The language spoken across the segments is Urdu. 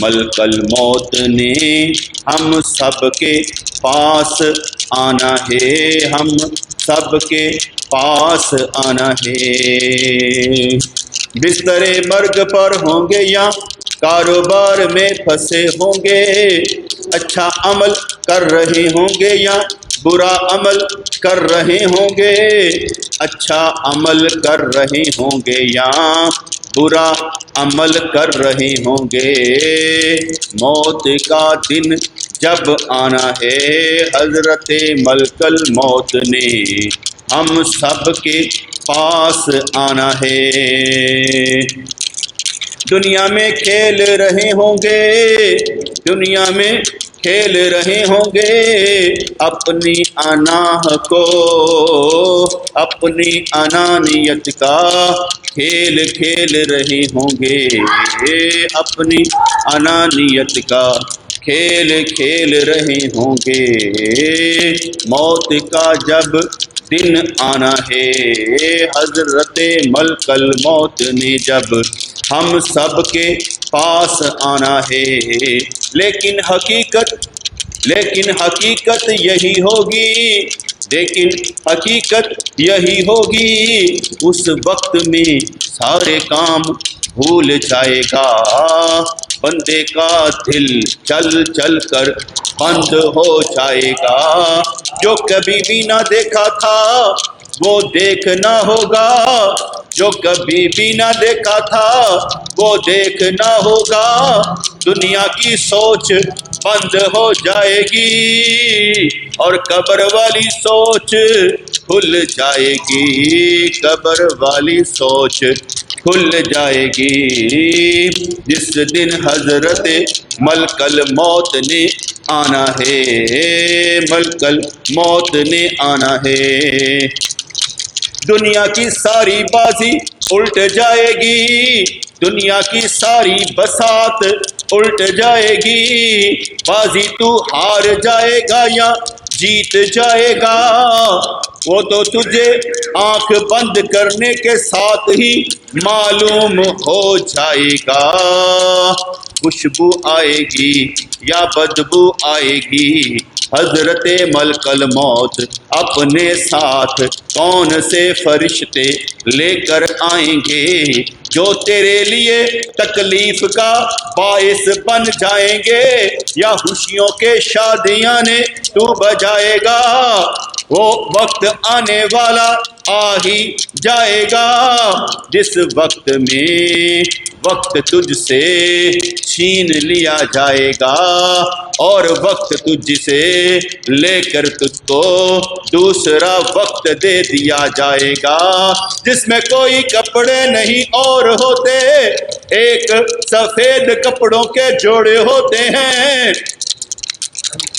ملک الموت نے ہم سب کے پاس آنا ہے، ہم سب کے پاس آنا ہے۔ بستر مرگ پر ہوں گے یا کاروبار میں پھنسے ہوں گے، اچھا عمل کر رہے ہوں گے یا برا عمل کر رہے ہوں گے، اچھا عمل کر رہے ہوں گے یا برا عمل کر رہے ہوں گے، موت کا دن جب آنا ہے حضرت ملک الموت نے ہم سب کے پاس آنا ہے۔ دنیا میں کھیل رہے ہوں گے، دنیا میں کھیل رہے ہوں گے، اپنی اناہ کو، اپنی انانیت کا کھیل کھیل رہے ہوں گے، اپنی انانیت کا کھیل کھیل رہے ہوں گے، موت کا جب دن آنا ہے حضرت ملک الموت نے جب ہم سب کے پاس آنا ہے، لیکن حقیقت یہی ہوگی، لیکن حقیقت یہی ہوگی، اس وقت میں سارے کام بھول جائے گا، بندے کا دل چل چل کر بند ہو جائے گا، جو کبھی بھی نہ دیکھا تھا وہ دیکھنا ہوگا، جو کبھی بھی نہ دیکھا تھا وہ دیکھنا ہوگا، دنیا کی سوچ بند ہو جائے گی اور قبر والی سوچ کھل جائے گی، قبر والی سوچ کھل جائے گی، جس دن حضرت ملک الموت نے آنا ہے، ملک الموت نے آنا ہے۔ دنیا کی ساری بازی الٹ جائے گی، دنیا کی ساری بساط الٹ جائے گی، بازی تو ہار جائے گا یا جیت جائے گا، وہ تو تجھے آنکھ بند کرنے کے ساتھ ہی معلوم ہو جائے گا، خوشبو آئے گی یا بدبو آئے گی، حضرت ملک الموت اپنے ساتھ کون سے فرشتے لے کر آئیں گے جو تیرے لیے تکلیف کا باعث بن جائیں گے، یا خوشیوں کے شادیاں نے تو بجائے گا، وہ وقت آنے والا آ ہی جائے گا، جس وقت میں وقت تجھ سے چھین لیا جائے گا اور وقت تجھ سے لے کر تجھ کو دوسرا وقت دے دیا جائے گا، جس میں کوئی کپڑے نہیں اور ہوتے، ایک سفید کپڑوں کے جوڑے ہوتے ہیں،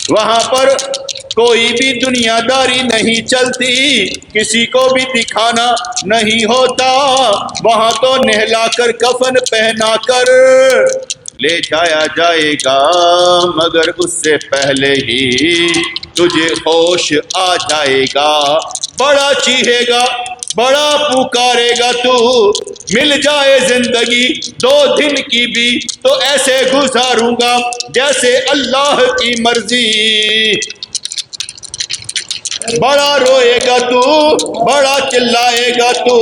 وہاں پر کوئی بھی دنیا داری نہیں چلتی، کسی کو بھی دکھانا نہیں ہوتا، وہاں تو نہلا کر کفن پہنا کر لے جایا جائے گا، مگر اس سے پہلے ہی تجھے ہوش آ جائے گا، بڑا چیخے گا، بڑا پکارے گا تو، مل جائے زندگی 2 دن کی بھی تو ایسے گزاروں گا جیسے اللہ کی مرضی، بڑا روئے گا تو، بڑا چلائے گا تو،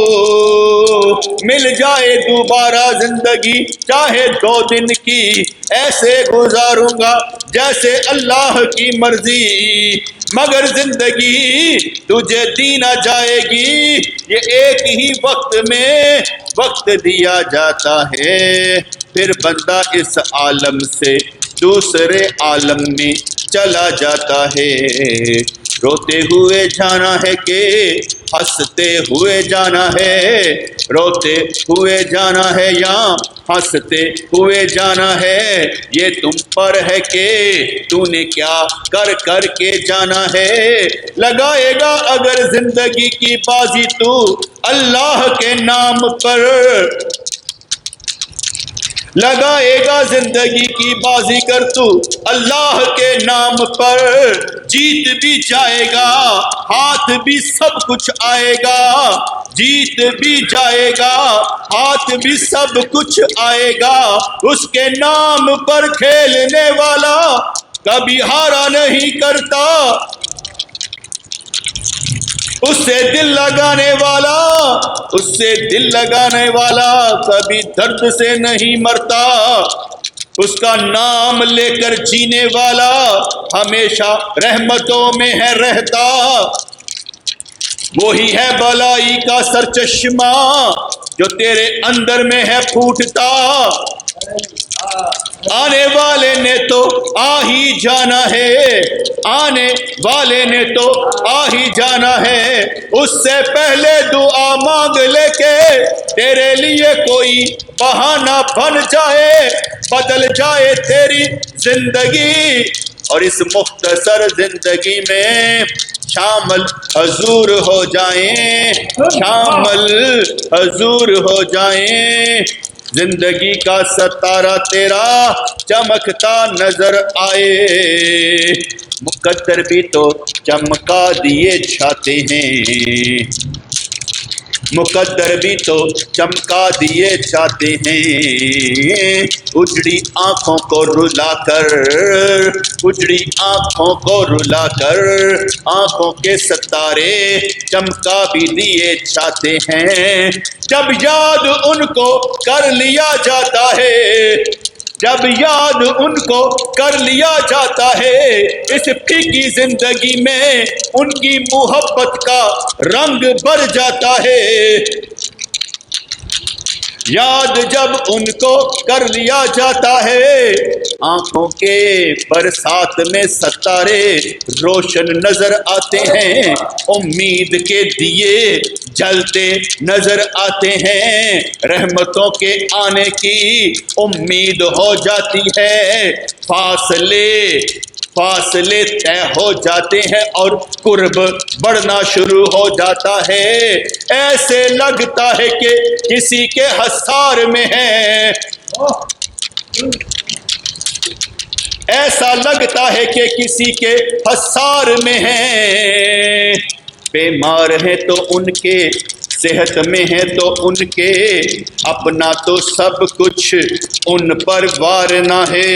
مل جائے دوبارہ زندگی چاہے 2 دن کی، ایسے گزاروں گا جیسے اللہ کی مرضی، مگر زندگی تجھے دی نہ جائے گی، یہ ایک ہی وقت میں وقت دیا جاتا ہے، پھر بندہ اس عالم سے دوسرے عالم میں چلا جاتا ہے، روتے ہوئے جانا ہے کہ ہنستے ہوئے جانا ہے، روتے ہوئے جانا ہے یا ہنستے ہوئے جانا ہے، یہ تم پر ہے کہ تو نے کیا کر کر کے جانا ہے، لگائے گا اگر زندگی کی بازی تو اللہ کے نام پر، لگائے گا زندگی کی بازی کر تو اللہ کے نام پر، جیت بھی جائے گا، ہاتھ بھی سب کچھ آئے گا، جیت بھی جائے گا، ہاتھ بھی سب کچھ آئے گا، اس کے نام پر کھیلنے والا کبھی ہارا نہیں کرتا، اس سے دل لگانے والا، اس سے دل لگانے والا کبھی درد سے نہیں مرتا، اس کا نام لے کر جینے والا ہمیشہ رحمتوں میں ہے رہتا، وہی ہے بلائی کا سرچشمہ جو تیرے اندر میں ہے پھوٹتا، آنے والے نے تو آ ہی جانا ہے، آنے والے نے تو آ ہی جانا ہے، اس سے پہلے دعا مانگ لے کے تیرے لیے کوئی بہانہ بن جائے، بدل جائے تیری زندگی، اور اس مختصر زندگی میں شامل حضور ہو جائیں، شامل حضور ہو جائیں، زندگی کا ستارہ تیرا چمکتا نظر آئے، مقدر بھی تو چمکا دیے جاتے ہیں، مقدر بھی تو چمکا دیے جاتے ہیں، اجڑی آنکھوں کو رلا کر، اجڑی آنکھوں کو رلا کر آنکھوں کے ستارے چمکا بھی دیے جاتے ہیں، جب یاد ان کو کر لیا جاتا ہے، جب یاد ان کو کر لیا جاتا ہے، اس پھیکی زندگی میں ان کی محبت کا رنگ بھر جاتا ہے، یاد جب ان کو کر لیا جاتا ہے، آنکھوں کے برسات میں ستارے روشن نظر آتے ہیں، امید کے دیے جلتے نظر آتے ہیں، رحمتوں کے آنے کی امید ہو جاتی ہے، فاصلے طے ہو جاتے ہیں اور قرب بڑھنا شروع ہو جاتا ہے، ایسے لگتا ہے کہ کسی کے حصار میں ہے، ایسا لگتا ہے کہ کسی کے حصار میں ہے، بیمار ہے تو ان کے صحت میں ہے تو ان کے، اپنا تو سب کچھ ان پر وار نہ ہے،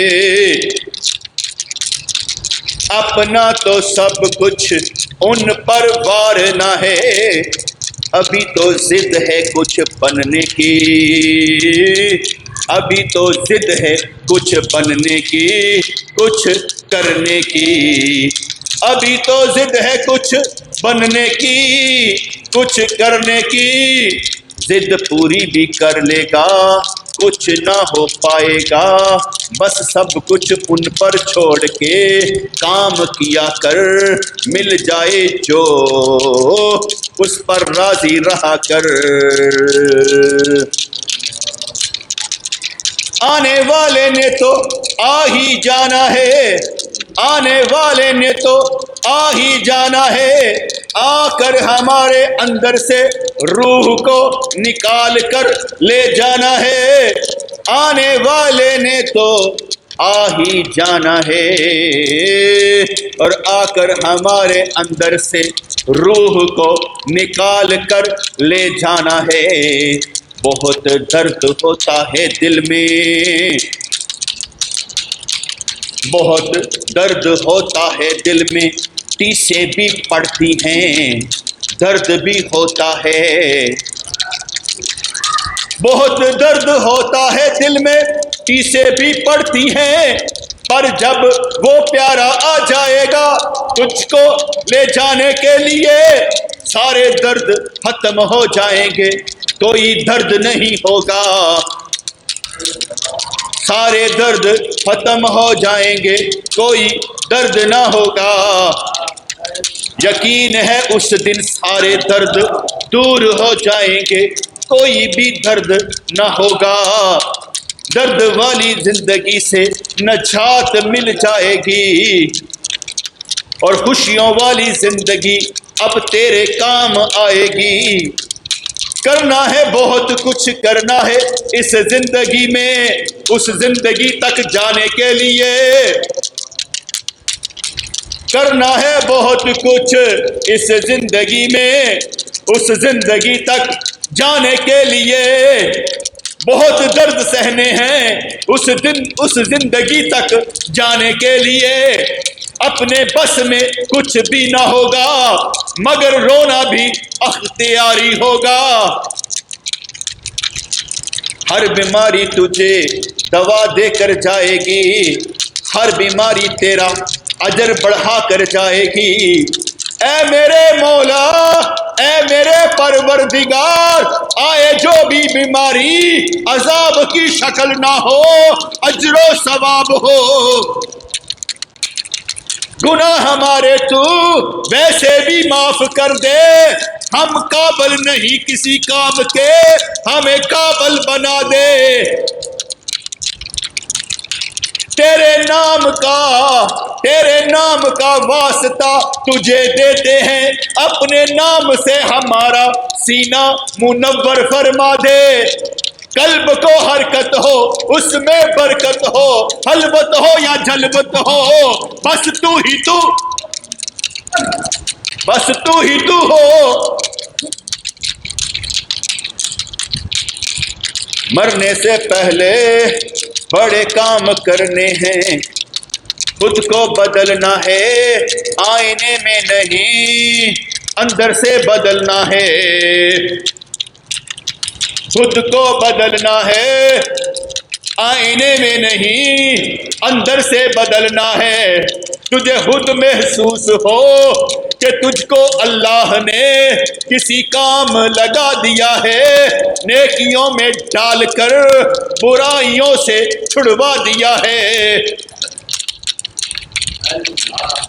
اپنا تو سب کچھ ان پر وار نہ ہے، ابھی تو ضد ہے کچھ بننے کی، ابھی تو ضد ہے کچھ بننے کی، کچھ کرنے کی، ابھی تو ضد ہے کچھ بننے کی، کچھ کرنے کی، ضد پوری بھی کر لے گا کچھ نہ ہو پائے گا، بس سب کچھ ان پر چھوڑ کے کام کیا کر، مل جائے جو اس پر راضی رہا کر، آنے والے نے تو آ ہی جانا ہے، آنے والے نے تو آ ہی جانا ہے، آ کر ہمارے اندر سے روح کو نکال کر لے جانا ہے، آنے والے نے تو آ ہی جانا ہے، اور آ کر ہمارے اندر سے روح کو نکال کر لے جانا ہے، بہت درد ہوتا ہے دل میں، بہت درد ہوتا ہے دل میں، ٹیسیں بھی پڑتی ہیں، درد بھی ہوتا ہے، بہت درد ہوتا ہے دل میں، ٹیسیں بھی پڑتی ہیں، پر جب وہ پیارا آ جائے گا تجھ کو لے جانے کے لیے، سارے درد ختم ہو جائیں گے، کوئی درد نہیں ہوگا، سارے درد ختم ہو جائیں گے، کوئی درد نہ ہوگا، یقین ہے اس دن سارے درد دور ہو جائیں گے، کوئی بھی درد نہ ہوگا، درد والی زندگی سے نجات مل جائے گی، اور خوشیوں والی زندگی اب تیرے کام آئے گی، کرنا ہے بہت کچھ کرنا ہے اس زندگی میں، اس زندگی تک جانے کے لیے کرنا ہے بہت کچھ اس زندگی میں، اس زندگی تک جانے کے لیے بہت درد سہنے ہیں، اس زندگی تک جانے کے لیے اپنے بس میں کچھ بھی نہ ہوگا مگر رونا بھی اختیاری ہوگا۔ ہر بیماری تجھے دوا دے کر جائے گی، ہر بیماری تیرا اجر بڑھا کر جائے گی۔ اے میرے مولا، اے میرے پروردگار، آئے جو بھی بیماری عذاب کی شکل نہ ہو، اجر و ثواب ہو۔ گناہ ہمارے تو ویسے بھی معاف کر دے، ہم قابل نہیں کسی کام کے، ہمیں قابل بنا دے۔ تیرے نام کا واسطہ تجھے دیتے ہیں، اپنے نام سے ہمارا سینہ منور فرما دے۔ قلب کو حرکت ہو، اس میں برکت ہو، حلوت ہو یا جلوت ہو، بس تو ہی تو ہو۔ مرنے سے پہلے بڑے کام کرنے ہیں، خود کو بدلنا ہے آئینے میں نہیں، اندر سے بدلنا ہے۔ خود کو بدلنا ہے آئینے میں نہیں، اندر سے بدلنا ہے۔ تجھے خود محسوس ہو کہ تجھ کو اللہ نے کسی کام لگا دیا ہے، نیکیوں میں ڈال کر برائیوں سے چھڑوا دیا ہے۔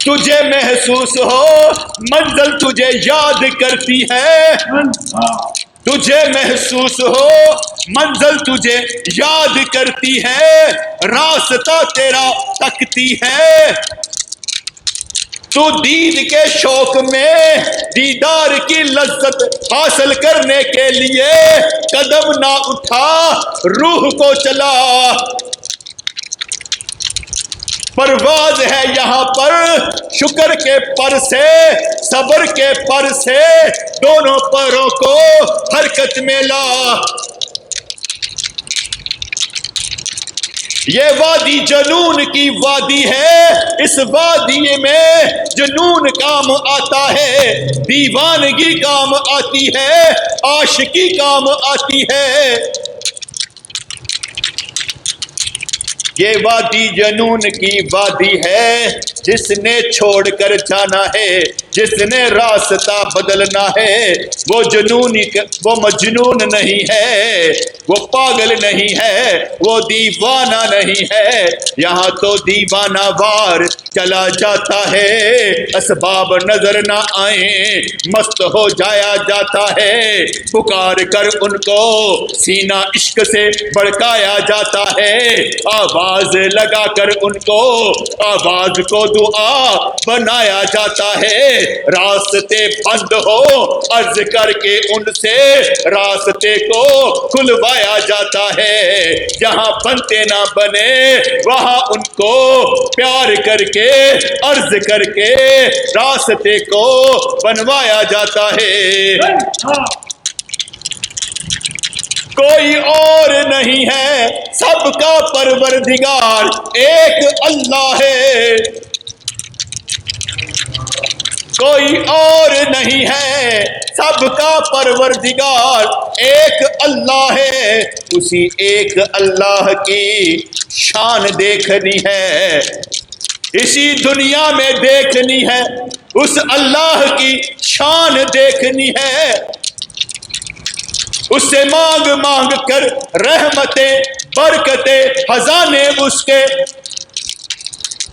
تجھے محسوس ہو منزل تجھے یاد کرتی ہے، تجھے محسوس ہو منزل تجھے یاد کرتی ہے، راستہ تیرا تکتی ہے۔ تو دید کے شوق میں دیدار کی لذت حاصل کرنے کے لیے قدم نہ اٹھا، روح کو چلا۔ پرواز ہے یہاں پر شکر کے پر سے، صبر کے پر سے، دونوں پروں کو حرکت میں لا۔ یہ وادی جنون کی وادی ہے، اس وادی میں جنون کام آتا ہے، دیوانگی کام آتی ہے، عاشقی کام آتی ہے۔ یہ وادی جنون کی وادی ہے، جس نے چھوڑ کر جانا ہے، جس نے راستہ بدلنا ہے، وہ مجنون نہیں ہے، وہ پاگل نہیں ہے، وہ دیوانہ نہیں ہے۔ یہاں تو دیوانہ وار چلا جاتا ہے، اسباب نظر نہ آئیں مست ہو جایا جاتا ہے، پکار کر ان کو سینہ عشق سے بڑکایا جاتا ہے، آواز لگا کر ان کو آواز کو دعا بنایا جاتا ہے۔ راستے بند ہو عرض کر کے ان سے راستے کو کھلوایا جاتا ہے، جہاں بنتے نہ بنے وہاں ان کو پیار کر کے عرض کر کے راستے کو بنوایا جاتا ہے۔ کوئی اور نہیں ہے، سب کا پروردگار ایک اللہ ہے۔ کوئی اور نہیں ہے، سب کا پروردگار ایک اللہ ہے۔ اسی ایک اللہ کی شان دیکھنی ہے، اسی دنیا میں دیکھنی ہے، اس اللہ کی شان دیکھنی ہے۔ اس سے مانگ مانگ کر رحمتیں برکتیں خزانے اس کے،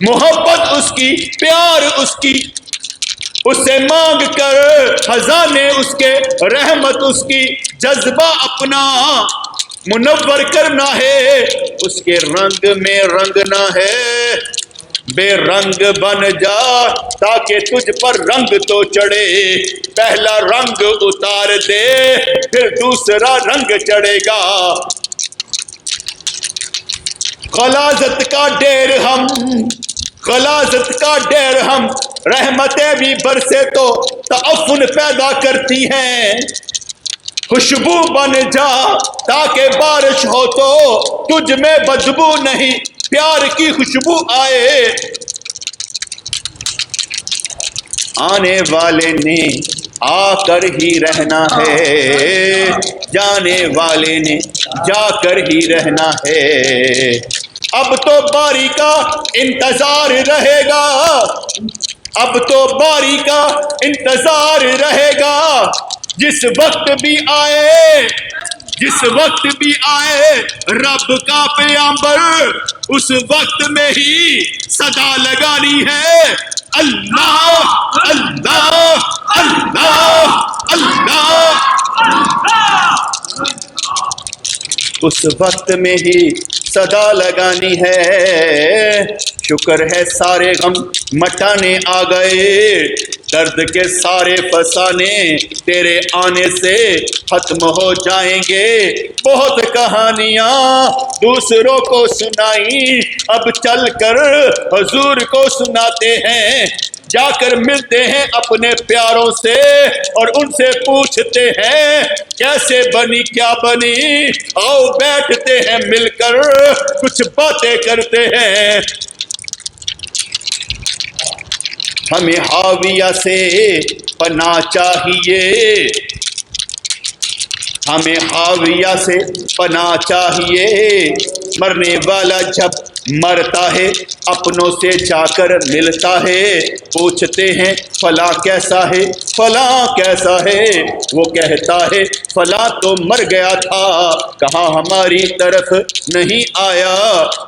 محبت اس کی، پیار اس کی، اس سے مانگ کر خزانے اس کے، رحمت اس کی، جذبہ اپنا منور کرنا ہے، اس کے رنگ میں رنگنا ہے، بے رنگ بن جا تاکہ تجھ پر رنگ تو چڑھے، پہلا رنگ اتار دے پھر دوسرا رنگ چڑھے گا۔ غلاظت کا ڈیر ہم رحمتیں بھی برسے تو تعفن پیدا کرتی ہیں، خوشبو بن جا تاکہ بارش ہو تو تجھ میں بدبو نہیں، پیار کی خوشبو آئے۔ آنے والے نے آ کر ہی رہنا ہے، جانے والے نے جا کر ہی رہنا ہے، اب تو باری کا انتظار رہے گا، اب تو باری کا انتظار رہے گا، جس وقت بھی آئے، جس وقت بھی آئے رب کا پیغمبر، اس وقت میں ہی صدا لگانی ہے، اللہ اللہ اللہ اللہ، اس وقت میں ہی صدا لگانی ہے۔ شکر ہے سارے غم مٹانے آ گئے، درد کے سارے فسانے تیرے آنے سے ختم ہو جائیں گے، بہت کہانیاں دوسروں کو سنائی، اب چل کر حضور کو سناتے ہیں، جا کر ملتے ہیں اپنے پیاروں سے اور ان سے پوچھتے ہیں کیسے بنی کیا بنی، آؤ بیٹھتے ہیں مل کر کچھ باتیں کرتے ہیں۔ ہمیں حاویہ سے پناہ چاہیے، ہمیں حاویہ سے پناہ چاہیے، مرنے والا جب مرتا ہے اپنوں سے جا کر ملتا ہے، پوچھتے ہیں فلاں کیسا ہے، فلاں کیسا ہے، وہ کہتا ہے فلاں تو مر گیا تھا، کہاں ہماری طرف نہیں آیا،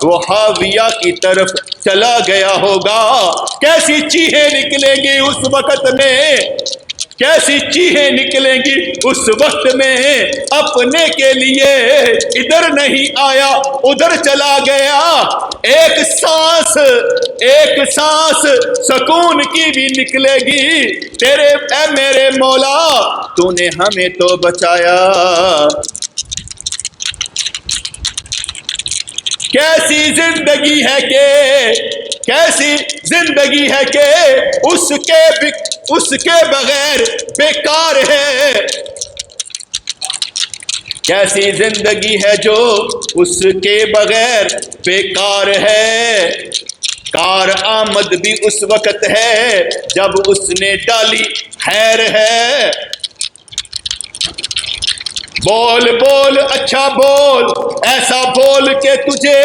وہ حاویہ کی طرف چلا گیا ہوگا۔ کیسی چیخیں نکلیں گی اس وقت میں، کیسی چیخیں نکلیں گی اس وقت میں، اپنے کے لیے ادھر نہیں آیا ادھر چلا گیا، ایک سانس سکون کی بھی نکلے گی، تیرے اے میرے مولا تو نے ہمیں تو بچایا۔ کیسی زندگی ہے کہ اس کے بغیر بیکار ہے، کیسی زندگی ہے جو اس کے بغیر بیکار ہے، کار آمد بھی اس وقت ہے جب اس نے ڈالی خیر ہے۔ بول بول اچھا بول، ایسا بول کہ تجھے،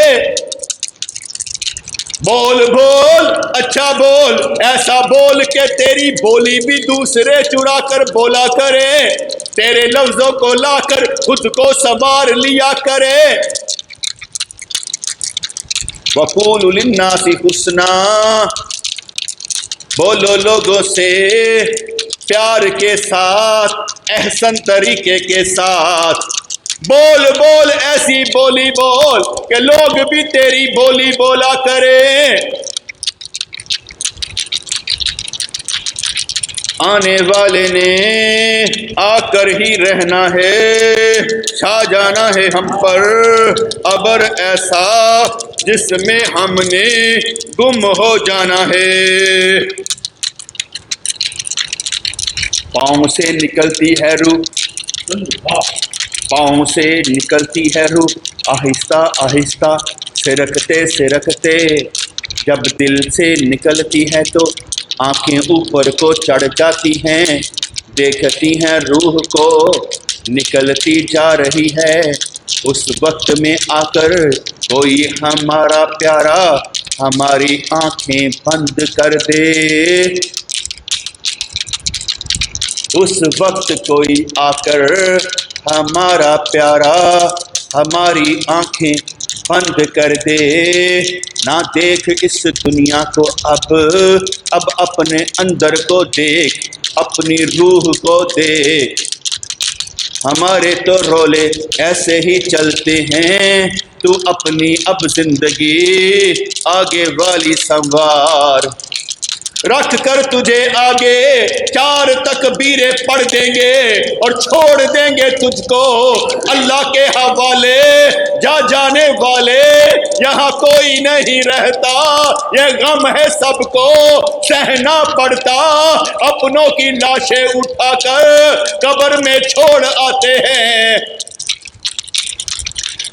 بول بول اچھا بول، ایسا بول کہ تیری بولی بھی دوسرے چرا کر بولا کرے، تیرے لفظوں کو لا کر خود کو سنوار لیا کرے۔ وَقُولُوا لِلنَّاسِ حُسْنًا، بولو لوگوں سے پیار کے ساتھ، احسن طریقے کے ساتھ، بول بول ایسی بولی بول کہ لوگ بھی تیری بولی بولا کریں۔ آنے والے نے آ کر ہی رہنا ہے، چھا جانا ہے ہم پر ابر ایسا جس میں ہم نے گم ہو جانا ہے۔ پاؤں سے نکلتی ہے روح، پاؤں سے نکلتی ہے روح، آہستہ آہستہ سرکتے سرکتے، جب دل سے نکلتی ہے تو آنکھیں اوپر کو چڑھ جاتی ہیں، دیکھتی ہیں روح کو نکلتی جا رہی ہے، اس وقت میں آ کر کوئی ہمارا پیارا ہماری آنکھیں بند کر دے، اس وقت کوئی آ کر ہمارا پیارا ہماری آنکھیں بند کر دے، نہ دیکھ اس دنیا کو اب اپنے اندر کو دیکھ، اپنی روح کو دیکھ، ہمارے تو رولے ایسے ہی چلتے ہیں، تو اپنی اب زندگی آگے والی سنوار۔ رکھ کر تجھے آگے 4 تکبیریں پڑھ دیں گے اور چھوڑ دیں گے تجھ کو اللہ کے حوالے۔ جا جانے والے یہاں کوئی نہیں رہتا، یہ غم ہے سب کو سہنا پڑتا، اپنوں کی لاشیں اٹھا کر قبر میں چھوڑ آتے ہیں،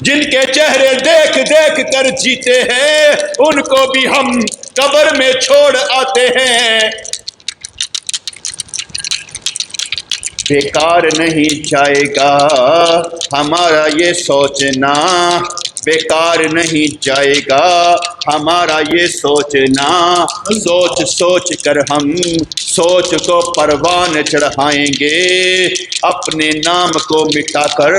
جن کے چہرے دیکھ دیکھ کر جیتے ہیں ان کو بھی ہم قبر میں چھوڑ آتے ہیں۔ بیکار نہیں جائے گا ہمارا یہ سوچنا، بیکار نہیں جائے گا ہمارا یہ سوچنا، سوچ سوچ کر ہم سوچ کو پروان چڑھائیں گے، اپنے نام کو مٹا کر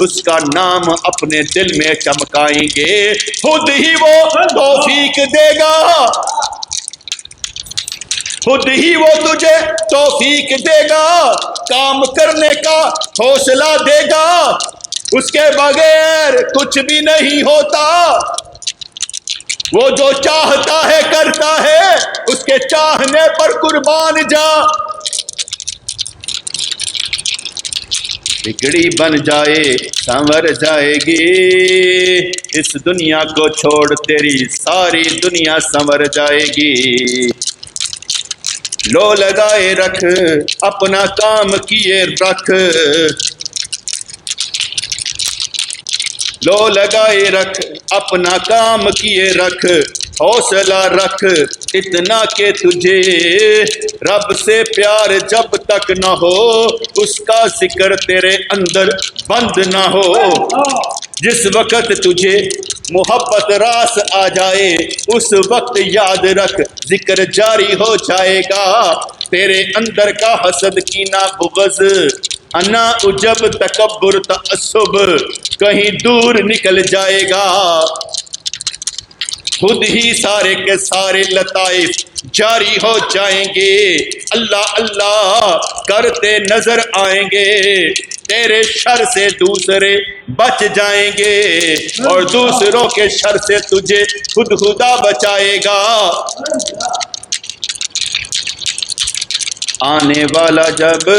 اس کا نام اپنے دل میں چمکائیں گے، خود ہی وہ توفیق دے گا، خود ہی وہ تجھے توفیق دے گا، کام کرنے کا حوصلہ دے گا، اس کے بغیر کچھ بھی نہیں ہوتا، وہ جو چاہتا ہے کرتا ہے، اس کے چاہنے پر قربان جا، بگڑی بن جائے سنور جائے گی، اس دنیا کو چھوڑ تیری ساری دنیا سنور جائے گی، لو لگائے رکھ اپنا کام کیے رکھ، لو لگائے رکھ اپنا کام کیے رکھ، حوصلہ رکھ اتنا کہ تجھے رب سے پیار جب تک نہ ہو اس کا ذکر تیرے اندر بند نہ ہو، جس وقت تجھے محبت راس آ جائے اس وقت یاد رکھ ذکر جاری ہو جائے گا، تیرے اندر کا حسد کینہ بغض انا عجب تکبر تعصب کہیں دور نکل جائے گا، خود ہی سارے کے سارے لطائف جاری ہو جائیں گے، اللہ اللہ کرتے نظر آئیں گے، تیرے شر سے دوسرے بچ جائیں گے اور دوسروں کے شر سے تجھے خود خدا بچائے گا، آنے والا جب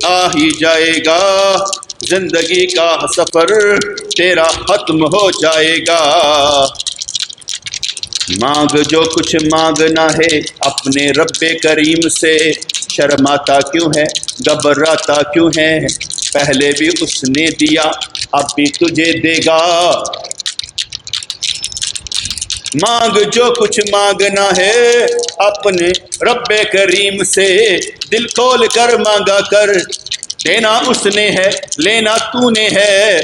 آ ہی جائے گا زندگی کا سفر تیرا ختم ہو جائے گا، مانگ جو کچھ مانگنا ہے اپنے رب کریم سے، شرماتا کیوں ہے گھبراتا کیوں ہے، پہلے بھی اس نے دیا اب بھی تجھے دے گا، مانگ جو کچھ مانگنا ہے اپنے رب کریم سے، دل کھول کر مانگا کر، دینا اس نے ہے لینا تو نے ہے،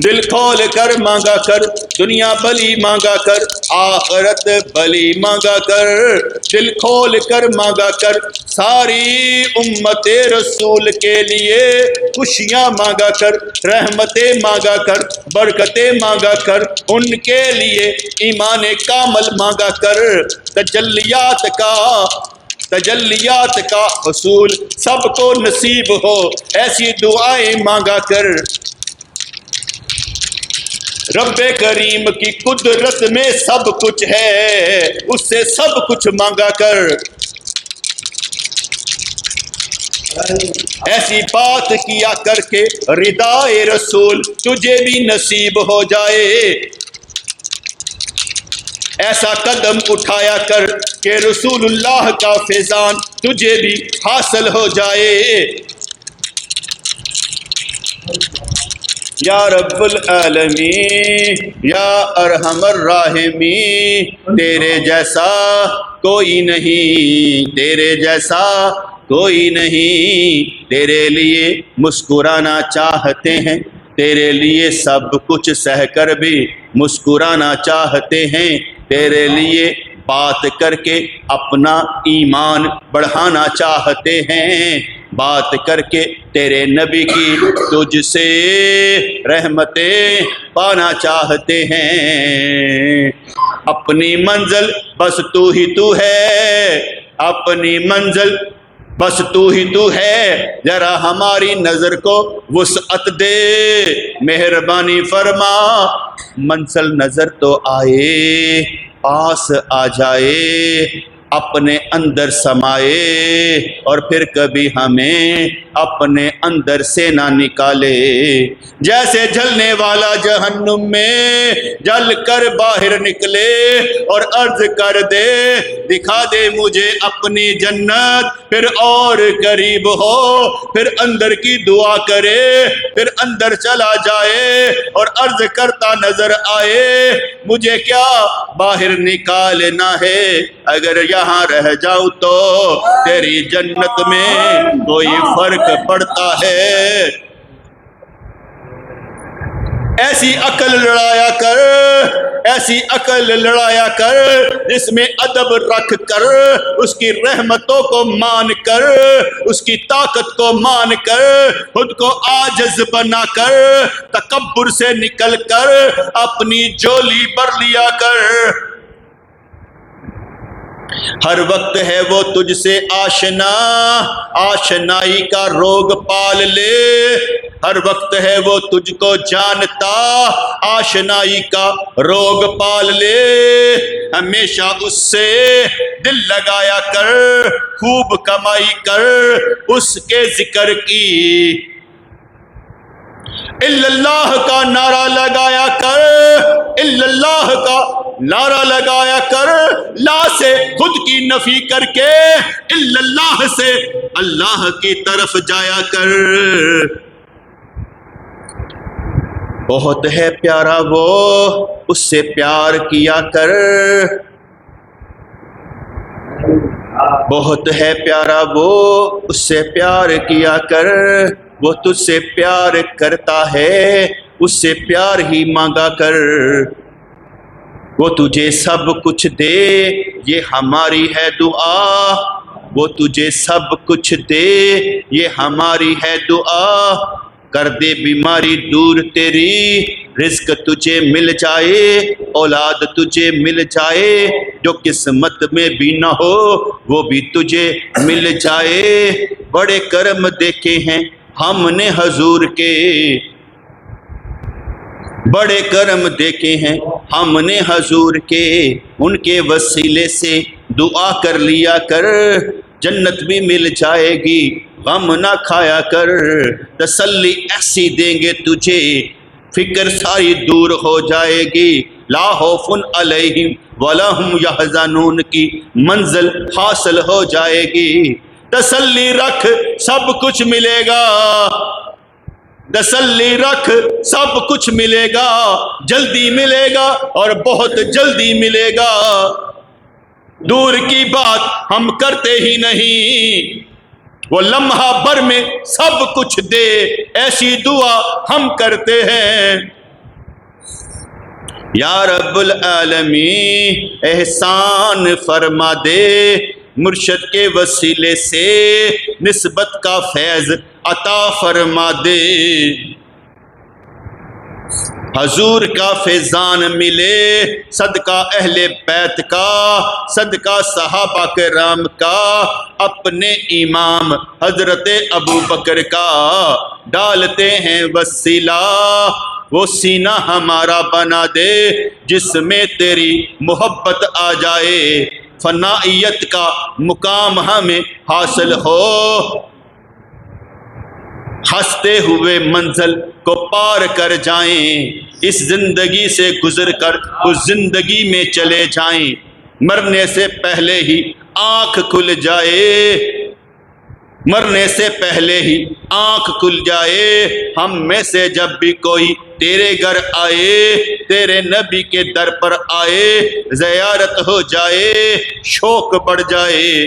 دل کھول کر مانگا کر، دنیا بلی مانگا کر آخرت بلی مانگا کر، دل کھول کر مانگا کر، ساری امت رسول کے لیے خوشیاں مانگا کر، رحمتیں مانگا کر، برکتیں مانگا کر، ان کے لیے ایمان کامل مانگا کر، تجلیات کا حصول سب کو نصیب ہو ایسی دعائیں مانگا کر، رب کریم کی قدرت میں سب کچھ ہے اس سے سب کچھ مانگا کر، ایسی بات کیا کر کے ردائے رسول تجھے بھی نصیب ہو جائے، ایسا قدم اٹھایا کر کہ رسول اللہ کا فیضان تجھے بھی حاصل ہو جائے، یا رب العالمین یا ارحم الراحمین، تیرے جیسا کوئی نہیں، تیرے جیسا کوئی نہیں، تیرے لیے مسکرانا چاہتے ہیں، تیرے لیے سب کچھ سہ کر بھی مسکرانا چاہتے ہیں، تیرے لیے بات کر کے اپنا ایمان بڑھانا چاہتے ہیں، بات کر کے تیرے نبی کی تجھ سے رحمتیں پانا چاہتے ہیں، اپنی منزل بس تو ہی تو ہے، اپنی منزل بس تو ہی تو ہے، ذرا ہماری نظر کو وسعت دے، مہربانی فرما، منزل نظر تو آئے پاس آ جائے، اپنے اندر سمائے اور پھر کبھی ہمیں اپنے اندر سے نہ نکالے۔ جیسے جلنے والا جہنم میں جل کر باہر نکلے اور عرض کر دے دکھا دے مجھے اپنی جنت، پھر اور قریب ہو، پھر اندر کی دعا کرے، پھر اندر چلا جائے اور عرض کرتا نظر آئے مجھے کیا باہر نکالنا ہے، اگر یہاں رہ جاؤں تو تیری جنت میں کوئی فرق پڑتا ہے۔ ایسی عقل لڑایا کر، ایسی عقل لڑایا کر جس میں ادب رکھ کر، اس کی رحمتوں کو مان کر، اس کی طاقت کو مان کر، خود کو عاجز بنا کر، تکبر سے نکل کر اپنی جولی بھر لیا کر۔ ہر وقت ہے وہ تجھ سے آشنا، آشنائی کا روگ پال لے، ہر وقت ہے وہ تجھ کو جانتا، آشنائی کا روگ پال لے، ہمیشہ اس سے دل لگایا کر، خوب کمائی کر اس کے ذکر کی، الا اللہ کا نعرہ لگایا کر، الا اللہ کا نعرہ لگایا کر، لا سے خود کی نفی کر کے الا اللہ سے اللہ کی طرف جایا کر۔ بہت ہے پیارا وہ اس سے پیار کیا کر، بہت ہے پیارا وہ اس سے پیار کیا کر، وہ تجھ سے پیار کرتا ہے اس سے پیار ہی مانگا کر، وہ تجھے سب کچھ دے یہ ہماری ہے دعا، وہ تجھے سب کچھ دے یہ ہماری ہے دعا، کر دے بیماری دور تیری، رزق تجھے مل جائے، اولاد تجھے مل جائے، جو قسمت میں بھی نہ ہو وہ بھی تجھے مل جائے۔ بڑے کرم دیکھے ہیں ہم نے حضور کے، بڑے کرم دیکھے ہیں ہم نے حضور کے، ان کے وسیلے سے دعا کر لیا کر، جنت بھی مل جائے گی غم نہ کھایا کر، تسلی ایسی دیں گے تجھے فکر ساری دور ہو جائے گی، لا خوف علیہم ولا هم یحزنون کی منزل حاصل ہو جائے گی۔ تسلی رکھ سب کچھ ملے گا، تسلی رکھ سب کچھ ملے گا، جلدی ملے گا اور بہت جلدی ملے گا، دور کی بات ہم کرتے ہی نہیں، وہ لمحہ بھر میں سب کچھ دے ایسی دعا ہم کرتے ہیں۔ یا رب العالمین احسان فرما دے، مرشد کے وسیلے سے نسبت کا فیض عطا فرما دے، حضور کا فیضان ملے، صدقہ اہل بیت کا، صدقہ صحابہ کرام کا، اپنے امام حضرت ابو بکر کا ڈالتے ہیں وسیلہ، وہ سینہ ہمارا بنا دے جس میں تیری محبت آ جائے، فنائیت کا مقام ہمیں حاصل ہو، ہنستے ہوئے منزل کو پار کر جائیں، اس زندگی سے گزر کر اس زندگی میں چلے جائیں، مرنے سے پہلے ہی آنکھ کھل جائے، مرنے سے پہلے ہی آنکھ کھل جائے، ہم میں سے جب بھی کوئی تیرے گھر آئے، تیرے نبی کے در پر آئے، زیارت ہو جائے، شوق بڑھ جائے۔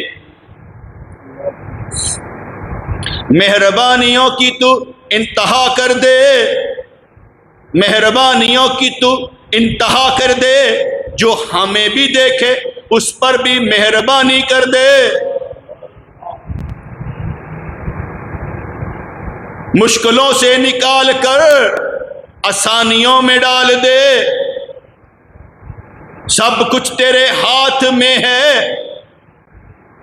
مہربانیوں کی تو انتہا کر دے، مہربانیوں کی تو انتہا کر دے، جو ہمیں بھی دیکھے اس پر بھی مہربانی کر دے، مشکلوں سے نکال کر آسانیوں میں ڈال دے، سب کچھ تیرے ہاتھ میں ہے،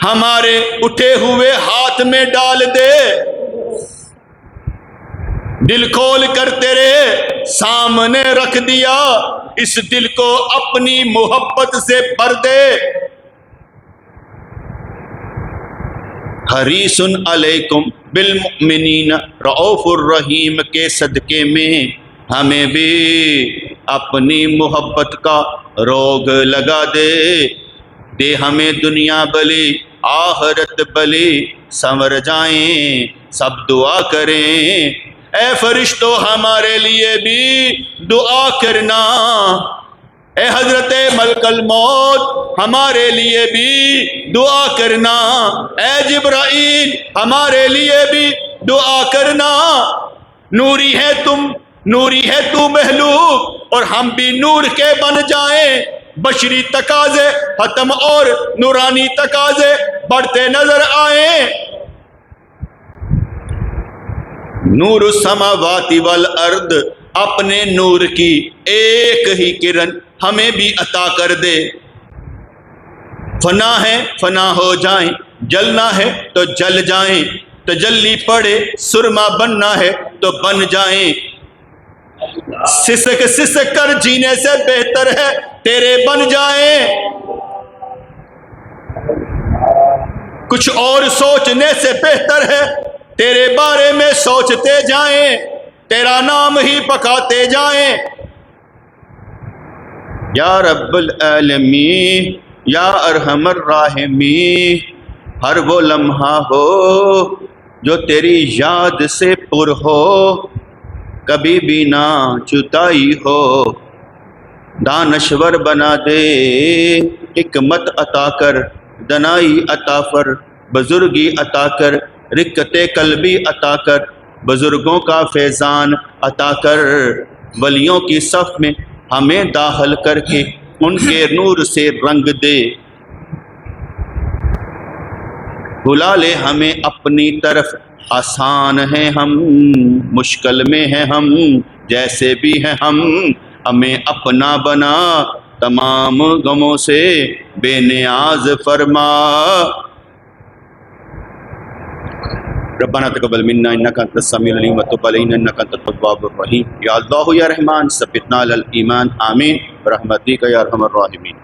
ہمارے اٹھے ہوئے ہاتھ میں ڈال دے، دل کھول کر تیرے سامنے رکھ دیا، اس دل کو اپنی محبت سے بھر دے، حریص علیکم بالمؤمنین رؤوف الرحیم کے صدقے میں ہمیں بھی اپنی محبت کا روگ لگا دے ہمیں دنیا بلی آخرت بلی سنور جائیں سب دعا کریں اے فرشتوں ہمارے لیے بھی دعا کرنا اے حضرت ملک الموت ہمارے لیے بھی دعا کرنا اے جبرائیل ہمارے لیے بھی دعا کرنا نوری ہے تم نوری ہے تو مخلوق اور ہم بھی نور کے بن جائیں بشری تقاضے ختم اور نورانی تقاضے بڑھتے نظر آئیں نور السماوات والارض اپنے نور کی ایک ہی کرن ہمیں بھی عطا کر دے فنا ہے فنا ہو جائیں جلنا ہے تو جل جائیں تجلی پڑے سرما بننا ہے تو بن جائیں سسک سسک کر جینے سے بہتر ہے تیرے بن جائیں کچھ اور سوچنے سے بہتر ہے تیرے بارے میں سوچتے جائیں تیرا نام ہی پکاتے جائیں یا رب العالمین یا ارحم الراحمین ہر وہ لمحہ ہو جو تیری یاد سے پر ہو کبھی بھی نہ جدائی ہو دانشور بنا دے حکمت عطا کر دنائی عطا کر بزرگی عطا کر رکت قلبی عطا کر بزرگوں کا فیضان عطا کر ولیوں کی صف میں ہمیں داخل کر کے ان کے نور سے رنگ دے بلا لے ہمیں اپنی طرف آسان ہیں ہم مشکل میں ہیں ہم جیسے بھی ہیں ہم ہمیں اپنا بنا تمام غموں سے بے نیاز فرما ربنا تقبل منا انك انت السميع العليم وتب علينا انك انت التواب الرحيم یا اللہ یا رحمان ثبتنا علی الایمان آمین برحمتک یا ارحم الراحمین